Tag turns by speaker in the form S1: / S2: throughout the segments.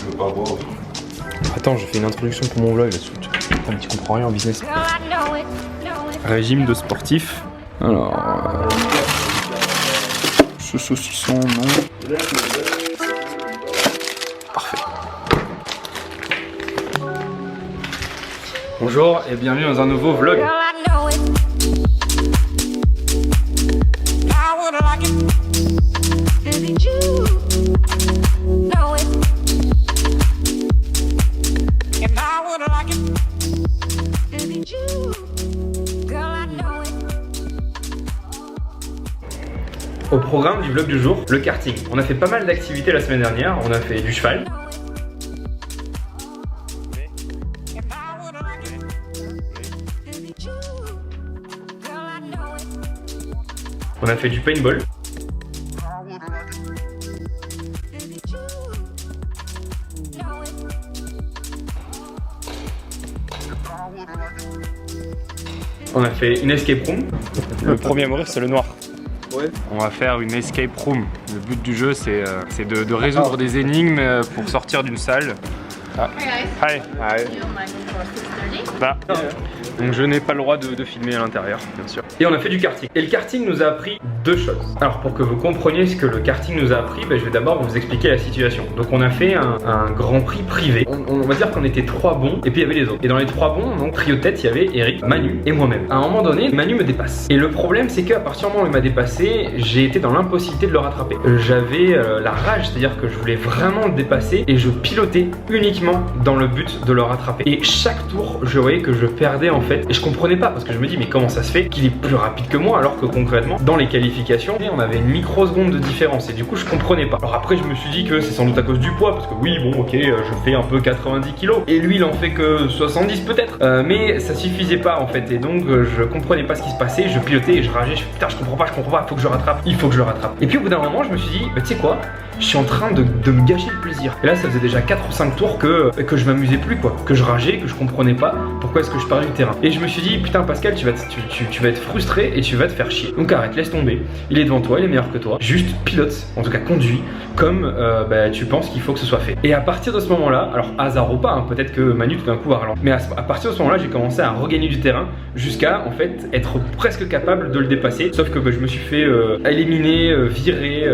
S1: veux pas voir.
S2: Attends, je fais une introduction pour mon vlog là-dessus. Tu comprends rien en business. Régime de sportif. Alors. Ce saucisson, non. Parfait. Bonjour et bienvenue dans un nouveau vlog. Au programme du vlog du jour, le karting. On a fait pas mal d'activités la semaine dernière. On a fait du cheval. On a fait du paintball. On a fait une escape room. Le premier à mourir, c'est le noir. Ouais. On va faire une escape room. Le but du jeu, c'est de résoudre des énigmes pour sortir d'une salle. Ah. Hi. Hi. Bah. Donc je n'ai pas le droit de filmer à l'intérieur, bien sûr. Et on a fait du karting. Et le karting nous a appris deux choses. Alors pour que vous compreniez ce que le karting nous a appris, je vais d'abord vous expliquer la situation. Donc on a fait un grand prix privé. On va dire qu'on était trois bons et puis il y avait les autres. Et dans les trois bons, donc trio de tête, il y avait Eric, Manu et moi-même. À un moment donné, Manu me dépasse. Et le problème, c'est qu'à partir du moment où il m'a dépassé, j'ai été dans l'impossibilité de le rattraper. J'avais la rage, c'est-à-dire que je voulais vraiment le dépasser et je pilotais uniquement dans le but de le rattraper. Et chaque tour, je voyais que je perdais en fait. Et je comprenais pas parce que je me dis mais comment ça se fait qu'il est plus rapide que moi alors que concrètement dans les qualifications on avait une microseconde de différence et du coup je comprenais pas. Alors après je me suis dit que c'est sans doute à cause du poids parce que oui bon ok je fais un peu 90 kg et lui il en fait que 70 peut-être mais ça suffisait pas en fait et donc je comprenais pas ce qui se passait, je pilotais et je rageais, je putain je comprends pas, faut que je rattrape, il faut que je le rattrape. Et puis au bout d'un moment je me suis dit bah tu sais quoi, je suis en train de me gâcher le plaisir. Et là ça faisait déjà 4 ou 5 tours que je m'amusais plus quoi, que je rageais, que je comprenais pas pourquoi est-ce que je perdais du terrain. Et je me suis dit putain Pascal tu vas être frustré et tu vas te faire chier. Donc arrête, laisse tomber, il est devant toi, il est meilleur que toi, juste pilote, en tout cas conduis comme tu penses qu'il faut que ce soit fait. Et à partir de ce moment là, alors hasard ou pas, hein, peut-être que Manu tout d'un coup va ralentir, mais à partir de ce moment là j'ai commencé à regagner du terrain jusqu'à en fait être presque capable de le dépasser. Sauf que je me suis fait éliminer, virer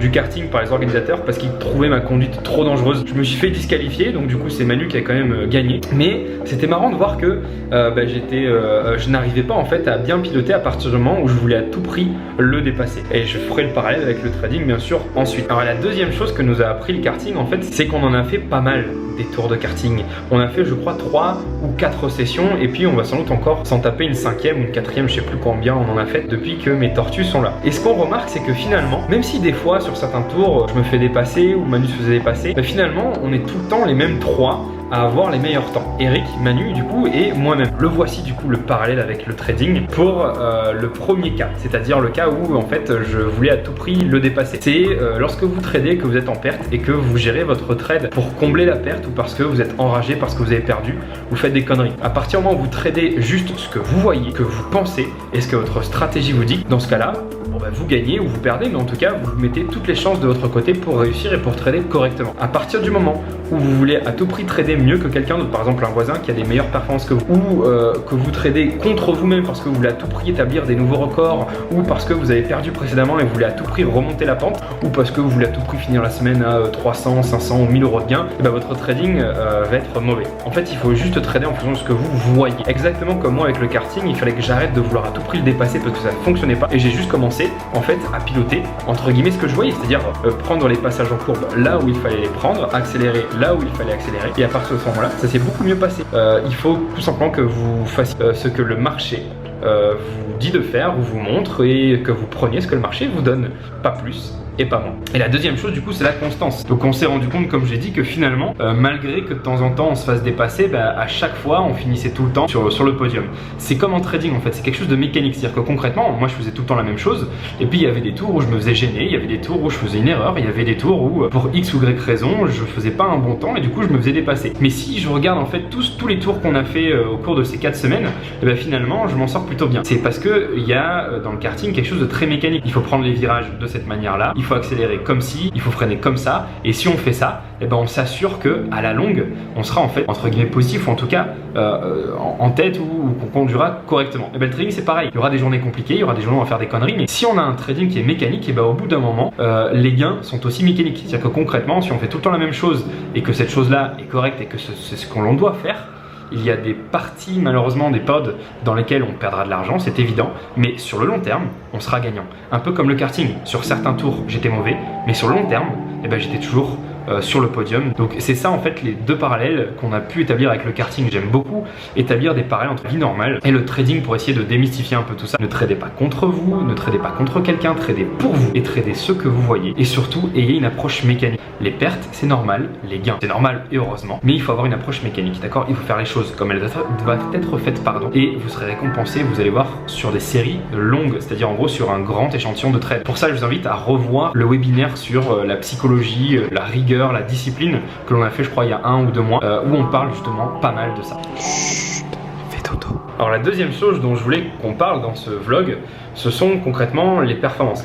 S2: du karting par les organisateurs parce qu'ils trouvaient ma conduite trop dangereuse. Je me suis fait disqualifier, donc du coup c'est Manu qui a quand même gagné. Mais c'était marrant de voir que je n'arrivais pas en fait à bien piloter à partir du moment où je voulais à tout prix le dépasser. Et je ferai le parallèle avec le trading bien sûr ensuite. Alors la deuxième chose que nous a appris le karting en fait, c'est qu'on en a fait pas mal des tours de karting. On a fait je crois 3 ou 4 sessions et puis on va sans doute encore s'en taper une 5e ou une 4e, je sais plus combien on en a fait depuis que mes tortues sont là. Et ce qu'on remarque c'est que finalement, même si des fois sur certains tours je me fais dépasser ou Manu se faisait dépasser, bah, finalement on est tout le temps les mêmes 3 à avoir les meilleurs temps. Eric, Manu du coup et moi-même. Le voici du coup le parallèle avec le trading pour le premier cas, c'est-à-dire le cas où en fait je voulais à tout prix le dépasser. C'est lorsque vous tradez, que vous êtes en perte et que vous gérez votre trade pour combler la perte ou parce que vous êtes enragé parce que vous avez perdu, vous faites des conneries. À partir du moment où vous tradez juste ce que vous voyez, que vous pensez et ce que votre stratégie vous dit, dans ce cas-là, bon bah vous gagnez ou vous perdez, mais en tout cas vous mettez toutes les chances de votre côté pour réussir et pour trader correctement. À partir du moment où vous voulez à tout prix trader mieux que quelqu'un d'autre, par exemple un voisin qui a des meilleures performances que vous, ou que vous tradez contre vous-même parce que vous voulez à tout prix établir des nouveaux records, ou parce que vous avez perdu précédemment et vous voulez à tout prix remonter la pente, ou parce que vous voulez à tout prix finir la semaine à 300, 500 ou 1000 euros de gain, et ben votre trading va être mauvais. En fait il faut juste trader en fonction de ce que vous voyez. Exactement comme moi avec le karting, il fallait que j'arrête de vouloir à tout prix le dépasser parce que ça ne fonctionnait pas et j'ai juste commencé en fait à piloter entre guillemets ce que je voyais, c'est-à-dire prendre les passages en courbe là où il fallait les prendre, accélérer là où il fallait accélérer et à partir de ce moment-là ça s'est beaucoup mieux passé. Il faut tout simplement que vous fassiez ce que le marché vous dit de faire ou vous montre et que vous preniez ce que le marché vous donne, pas plus et pas moins. Et la deuxième chose du coup c'est la constance. Donc on s'est rendu compte comme j'ai dit que finalement malgré que de temps en temps on se fasse dépasser, bah, à chaque fois on finissait tout le temps sur le podium. C'est comme en trading en fait, c'est quelque chose de mécanique, c'est-à-dire que concrètement moi je faisais tout le temps la même chose et puis il y avait des tours où je me faisais gêner, il y avait des tours où je faisais une erreur, il y avait des tours où pour X ou Y raison je faisais pas un bon temps et du coup je me faisais dépasser. Mais si je regarde en fait tous les tours qu'on a fait au cours de ces 4 semaines, et bah, finalement je m'en sors plutôt bien. C'est parce que il y a dans le karting quelque chose de très mécanique. Il faut prendre les virages de cette manière là, il faut accélérer comme ci, il faut freiner comme ça. Et si on fait ça, eh ben on s'assure que à la longue, on sera en fait entre guillemets positif, ou en tout cas en tête, ou qu'on conduira correctement. Et ben le trading c'est pareil. Il y aura des journées compliquées, il y aura des journées où on va faire des conneries. Mais si on a un trading qui est mécanique, et ben au bout d'un moment, les gains sont aussi mécaniques. C'est-à-dire que concrètement, si on fait tout le temps la même chose et que cette chose-là est correcte et que c'est ce qu'on doit faire, il y a des parties, malheureusement, des pods dans lesquelles on perdra de l'argent, c'est évident, mais sur le long terme, on sera gagnant. Un peu comme le karting. Sur certains tours, j'étais mauvais, mais sur le long terme, eh ben, j'étais toujours sur le podium. Donc c'est ça en fait les deux parallèles qu'on a pu établir avec le karting. J'aime beaucoup établir des parallèles entre la vie normale et le trading pour essayer de démystifier un peu tout ça. Ne tradez pas contre vous, ne tradez pas contre quelqu'un, tradez pour vous et tradez ce que vous voyez. Et surtout, ayez une approche mécanique. Les pertes, c'est normal, les gains, c'est normal et heureusement, mais il faut avoir une approche mécanique, d'accord? Il faut faire les choses comme elles doivent être faites, pardon, et vous serez récompensé, vous allez voir, sur des séries longues, c'est-à-dire en gros sur un grand échantillon de trades. Pour ça, je vous invite à revoir le webinaire sur la psychologie, la rigueur, la discipline que l'on a fait je crois il y a 1 ou 2 mois où on parle justement pas mal de ça. Chut, fais dodo. Alors la deuxième chose dont je voulais qu'on parle dans ce vlog, ce sont concrètement les performances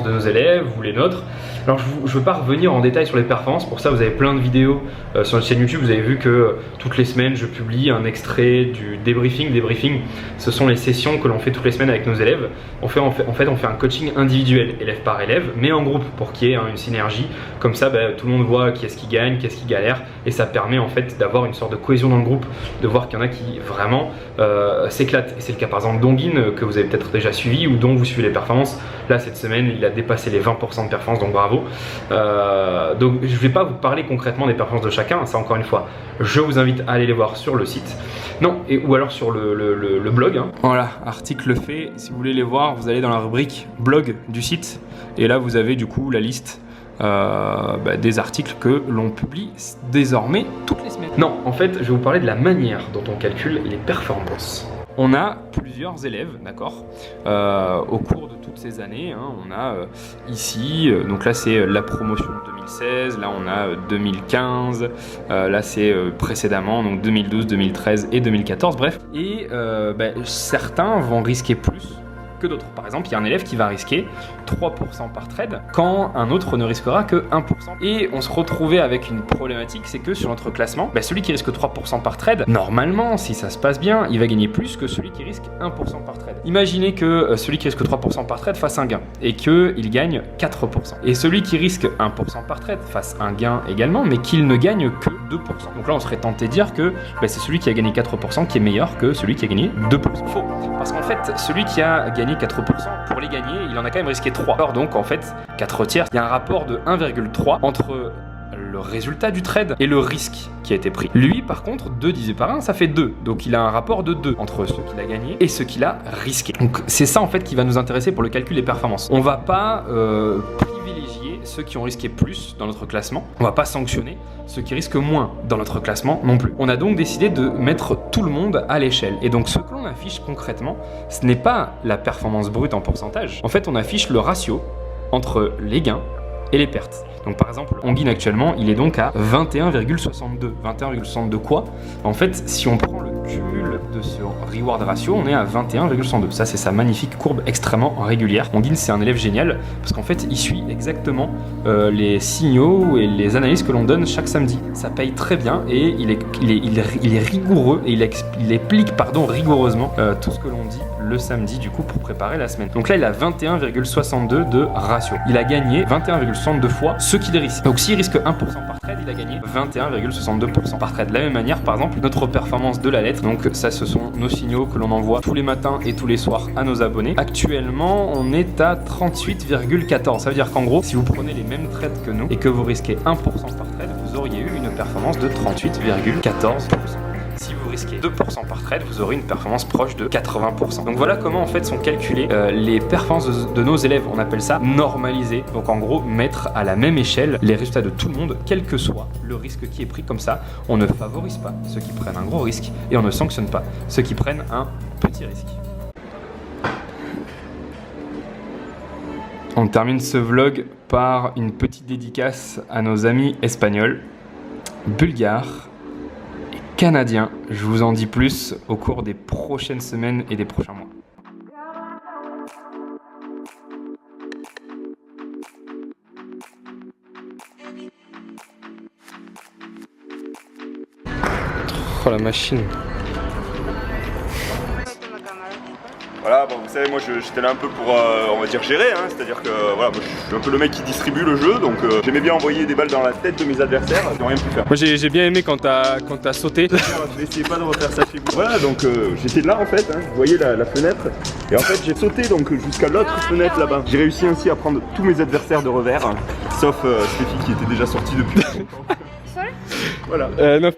S2: de nos élèves ou les nôtres. Alors je ne veux pas revenir en détail sur les performances, pour ça vous avez plein de vidéos sur notre chaîne YouTube. Vous avez vu que toutes les semaines je publie un extrait du débriefing. Débriefing, ce sont les sessions que l'on fait toutes les semaines avec nos élèves. En fait, on fait un coaching individuel, élève par élève, mais en groupe, pour qu'il y ait une synergie. Comme ça, tout le monde voit qui est-ce qui gagne, qui est-ce qui galère, et ça permet en fait d'avoir une sorte de cohésion dans le groupe, de voir qu'il y en a qui vraiment s'éclatent. Et c'est le cas par exemple d'Onguine, que vous avez peut-être déjà suivi, ou dont vous suivez les performances. Là cette semaine il a dépassé les 20% de performance, donc bravo. Donc je ne vais pas vous parler concrètement des performances de chacun, ça encore une fois je vous invite à aller les voir sur le site, ou alors sur le blog, hein. Voilà, article fait, si vous voulez les voir vous allez dans la rubrique blog du site et là vous avez du coup la liste des articles que l'on publie désormais toutes les semaines. Non, en fait je vais vous parler de la manière dont on calcule les performances. On a plusieurs élèves, d'accord, au cours de toutes ces années, hein, on a ici, donc là c'est la promotion de 2016, là on a 2015, là c'est précédemment, donc 2012, 2013 et 2014, bref. Et certains vont risquer plus que d'autres. Par exemple, il y a un élève qui va risquer 3% par trade quand un autre ne risquera que 1%. Et on se retrouvait avec une problématique, c'est que sur notre classement, celui qui risque 3% par trade, normalement, si ça se passe bien, il va gagner plus que celui qui risque 1% par trade. Imaginez que celui qui risque 3% par trade fasse un gain et qu'il gagne 4%. Et celui qui risque 1% par trade fasse un gain également, mais qu'il ne gagne que 2%. Donc là, on serait tenté de dire que c'est celui qui a gagné 4% qui est meilleur que celui qui a gagné 2%. Faux. Parce qu'en fait, celui qui a gagné 4%, pour les gagner, il en a quand même risqué 3. Alors donc en fait, 4 tiers, il y a un rapport de 1,3 entre le résultat du trade et le risque qui a été pris. Lui par contre, 2 divisé par 1, ça fait 2. Donc il a un rapport de 2 entre ce qu'il a gagné et ce qu'il a risqué. Donc c'est ça en fait qui va nous intéresser pour le calcul des performances. On va pas privilégier ceux qui ont risqué plus dans notre classement. On va pas sanctionner ceux qui risquent moins dans notre classement non plus. On a donc décidé de mettre tout le monde à l'échelle. Et donc ce que l'on affiche concrètement, ce n'est pas la performance brute en pourcentage. En fait, on affiche le ratio entre les gains et les pertes. Donc par exemple, Onguine actuellement, il est donc à 21,62. 21,62 quoi? En fait, si on prend le cumul de ce reward ratio, on est à 21,62. Ça, c'est sa magnifique courbe extrêmement régulière. Onguine, c'est un élève génial parce qu'en fait, il suit exactement les signaux et les analyses que l'on donne chaque samedi. Ça paye très bien et il est rigoureux et il applique rigoureusement tout ce que l'on dit le samedi du coup pour préparer la semaine. Donc là il a 21,62 de ratio. Il a gagné 21,62 fois ce qu'il risque. Donc s'il risque 1% par trade, il a gagné 21,62% par trade. De la même manière, par exemple, notre performance de la lettre, donc ça ce sont nos signaux que l'on envoie tous les matins et tous les soirs à nos abonnés. Actuellement on est à 38,14. Ça veut dire qu'en gros, si vous prenez les mêmes trades que nous et que vous risquez 1% par trade, vous auriez eu une performance de 38,14%. Si vous risquez 2% par trade, vous aurez une performance proche de 80%. Donc voilà comment en fait sont calculées les performances de nos élèves. On appelle ça normaliser. Donc en gros, mettre à la même échelle les résultats de tout le monde, quel que soit le risque qui est pris. Comme ça, on ne favorise pas ceux qui prennent un gros risque et on ne sanctionne pas ceux qui prennent un petit risque. On termine ce vlog par une petite dédicace à nos amis espagnols, bulgares, canadien. Je vous en dis plus au cours des prochaines semaines et des prochains mois. Oh la machine.
S1: Voilà, bon, vous savez, moi j'étais là un peu pour, on va dire, gérer, hein, c'est-à-dire que voilà, moi, je suis un peu le mec qui distribue le jeu, donc j'aimais bien envoyer des balles dans la tête de mes adversaires, ils n'ont rien pu faire.
S2: Moi j'ai bien aimé quand t'as sauté.
S1: N'essayez pas de refaire ça chez vous. Voilà, donc j'étais là en fait, hein, vous voyez la fenêtre, et en fait j'ai sauté donc jusqu'à l'autre fenêtre là-bas. J'ai réussi ainsi à prendre tous mes adversaires de revers, sauf Stéphie qui était déjà sortie depuis longtemps. Voilà.
S2: Non.